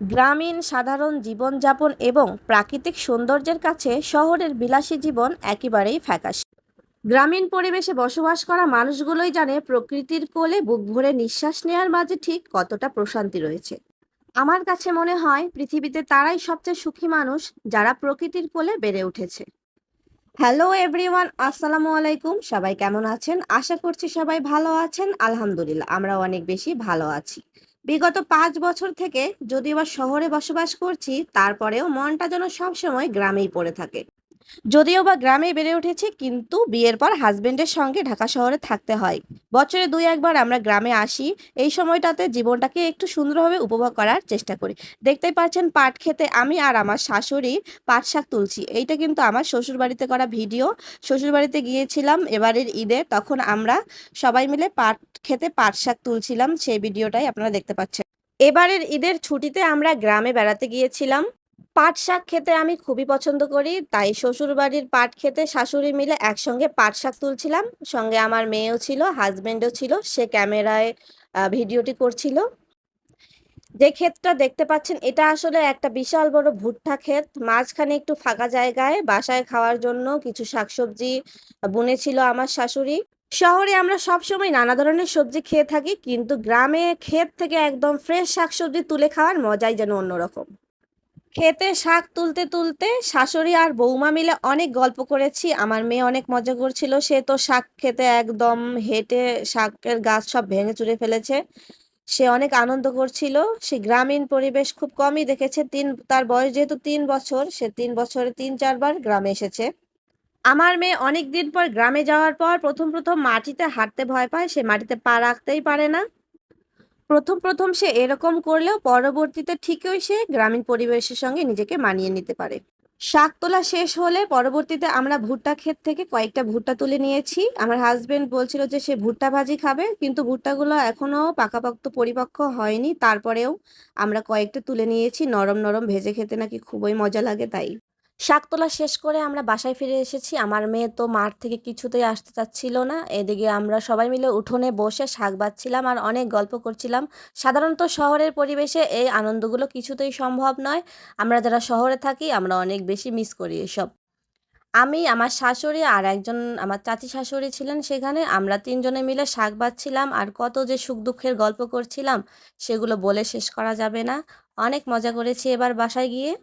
গ্রামীণ সাধারণ জীবনযাপন এবং প্রাকৃতিক সৌন্দর্যের কাছে শহরের বিলাসী জীবন একেবারেই ফ্যাকাশে। গ্রামীণ পরিবেশে বসবাস করা মানুষগুলোই জানে প্রকৃতির কোলে বুক ভরে নিঃশ্বাস নেওয়ার মাঝে ঠিক কতটা প্রশান্তি রয়েছে। আমার কাছে মনে হয় পৃথিবীতে তারাই সবচেয়ে সুখী মানুষ, যারা প্রকৃতির কোলে বেড়ে উঠেছে। হ্যালো এভরিওয়ান, আসসালামু আলাইকুম। সবাই কেমন আছেন? আশা করছি সবাই ভালো আছেন। আলহামদুলিল্লাহ, আমরা অনেক বেশি ভালো আছি। বিগত 5 বছর থেকে যদিও বা শহরে বসবাস করছি, তারপরেও মনটা যেন সবসময় গ্রামেই পড়ে থাকে। যদিও বা গ্রামে বেড়ে উঠেছি, কিন্তু বিয়ের পর হাজবেন্ডের সঙ্গে ঢাকা শহরে থাকতে হয়। বছরে 2-1 বার আমরা গ্রামে আসি। এই সময়টাতে জীবনটাকে একটু সুন্দরভাবে উপভোগ করার চেষ্টা করি। দেখতেই পাচ্ছেন, পাট খেতে আমি আর আমার শাশুড়ি পাট শাক তুলছি। এইটা কিন্তু আমার শ্বশুরবাড়িতে করা ভিডিও। শ্বশুরবাড়িতে গিয়েছিলাম এবারের ঈদে, তখন আমরা সবাই মিলে পাট খেতে পাট শাক তুলছিলাম। সেই ভিডিওটাই আপনারা দেখতে পাচ্ছেন। এবারের ঈদের ছুটিতে আমরা গ্রামে বেড়াতে গিয়েছিলাম। পাট শাক খেতে আমি খুবই পছন্দ করি। তাই শ্বশুরবাড়ির পাট খেতে শাশুড়ি মিলে একসঙ্গে পাট শাক তুলছিলাম। সঙ্গে আমার মেয়েও ছিল, হাসব্যান্ডও ছিল। সে ক্যামেরায় ভিডিওটি করছিল। যে ক্ষেতটা দেখতে পাচ্ছেন, এটা আসলে একটা বিশাল বড় ভুট্টা ক্ষেত। মাঝখানে একটু ফাঁকা জায়গায় বাসায় খাওয়ার জন্য কিছু শাকসবজি বুনেছিল আমার শাশুড়ি। শহরে আমরা সবসময় নানা ধরনের সবজি খেয়ে থাকি, কিন্তু গ্রামে ক্ষেত থেকে একদম ফ্রেশ শাকসবজি তুলে খাওয়ার মজাই যেন অন্যরকম। ক্ষেতে শাক তুলতে তুলতে শাশুড়ি আর বৌমা মিলে অনেক গল্প করেছি। আমার মেয়ে অনেক মজা করছিল। সে তো শাক খেতে একদম হেঁটে শাকের গাছ সব ভেঙে চুরে ফেলেছে। সে অনেক আনন্দ করছিল। সে গ্রামীণ পরিবেশ খুব কমই দেখেছে। তার বয়স যেহেতু 3 বছর, সে 3 বছরে 3-4 বার গ্রামে এসেছে। আমার মেয়ে অনেক দিন পর গ্রামে যাওয়ার পর প্রথম মাটিতে হাঁটতে ভয় পায়। সে মাটিতে পা রাখতেই পারে না। প্রথম সে এরকম করলেও পরবর্তীতে ঠিকই সে গ্রামীণ পরিবেশের সঙ্গে নিজেকে মানিয়ে নিতে পারে। শাক তোলা শেষ হলে পরবর্তীতে আমরা ভুট্টা ক্ষেত থেকে কয়েকটা ভুট্টা তুলে নিয়েছি। আমার হাসবেন্ড বলছিল যে সে ভুট্টা ভাজি খাবে, কিন্তু ভুট্টাগুলো এখনো পাকাপোক্ত পরিপক্ক হয়নি। তারপরেও আমরা কয়েকটা তুলে নিয়েছি। নরম নরম ভেজে খেতে নাকি খুবই মজা লাগে তাই। শাক তোলা শেষ করে আমরা বাসায় ফিরে এসেছি। আমার মেয়ে তো মাঠ থেকে কিছুতেই আসতে চাচ্ছিল না। এদিকে আমরা সবাই মিলে উঠোনে বসে শাক বাছছিলাম আর অনেক গল্প করছিলাম। সাধারণত শহরের পরিবেশে এই আনন্দগুলো কিছুতেই সম্ভব নয়। আমরা যারা শহরে থাকি আমরা অনেক বেশি মিস করি এসব। আমি, আমার শাশুড়ি আর একজন আমার চাচী শাশুড়ি ছিলেন সেখানে। আমরা ৩ জনে মিলে শাক বাছছিলাম আর কত যে সুখ দুঃখের গল্প করছিলাম, সেগুলো বলে শেষ করা যাবে না। অনেক মজা করেছি এবার বাসায় গিয়ে।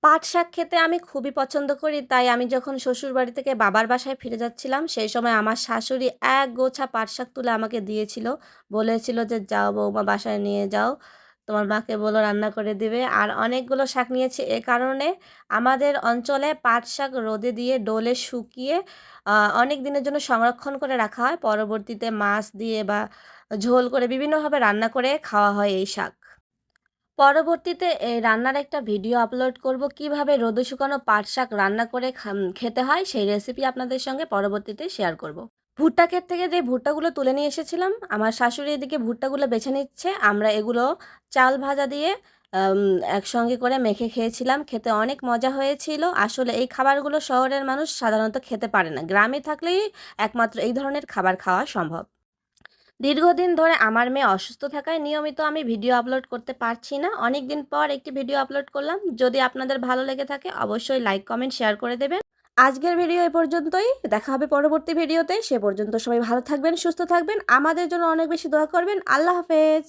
পাট শাক খেতে আমি খুবই পছন্দ করি। তাই আমি যখন শ্বশুরবাড়ি থেকে বাবার বাসায় ফিরে যাচ্ছিলাম, সেই সময় আমার শাশুড়ি এক গোছা পাট শাক তুলে আমাকে দিয়েছিল। বলেছিল যে, "যাও বৌমা, বাসায় নিয়ে যাও। তোমার মাকে বলো রান্না করে দিবে।" আর অনেকগুলো শাক নিয়েছি এ কারণে, আমাদের অঞ্চলে পাট শাক রোদে দিয়ে ডলে শুকিয়ে আ অনেক দিনের জন্য সংরক্ষণ করে রাখা হয়। পরবর্তীতে মাছ দিয়ে বা ঝোল করে বিভিন্নভাবে রান্না করে খাওয়া হয় এই শাক। পরবর্তীতে এই রান্নার একটা ভিডিও আপলোড করব। কিভাবে রোদে শুকানো পাট শাক রান্না করে খেতে হয়, সেই রেসিপি আপনাদের সঙ্গে পরবর্তীতে শেয়ার করব। ভুট্টা ক্ষেত থেকে যে ভুট্টাগুলো তুলে নিয়ে এসেছিলাম, আমার শাশুড়ি এদিকে ভুট্টাগুলো বেছে নিচ্ছে। আমরা এগুলো চাল ভাজা দিয়ে আম একসঙ্গে করে মেখে খেয়েছিলাম। খেতে অনেক মজা হয়েছিল। আসলে এই খাবারগুলো শহরের মানুষ সাধারণত খেতে পারে না। গ্রামে থাকলেই একমাত্র এই ধরনের খাবার খাওয়া সম্ভব। দীর্ঘদিন ধরে আমার মেয়ে অসুস্থ থাকায় নিয়মিত আমি ভিডিও আপলোড করতে পারছি না। অনেকদিন পর একটি ভিডিও আপলোড করলাম। যদি আপনাদের ভালো লেগে থাকে অবশ্যই লাইক, কমেন্ট, শেয়ার করে দেবেন। আজকের ভিডিও এ পর্যন্তই। দেখা হবে পরবর্তী ভিডিওতে। সে পর্যন্ত সবাই ভালো থাকবেন, সুস্থ থাকবেন। আমাদের জন্য অনেক বেশি দোয়া করবেন। আল্লাহ হাফেজ।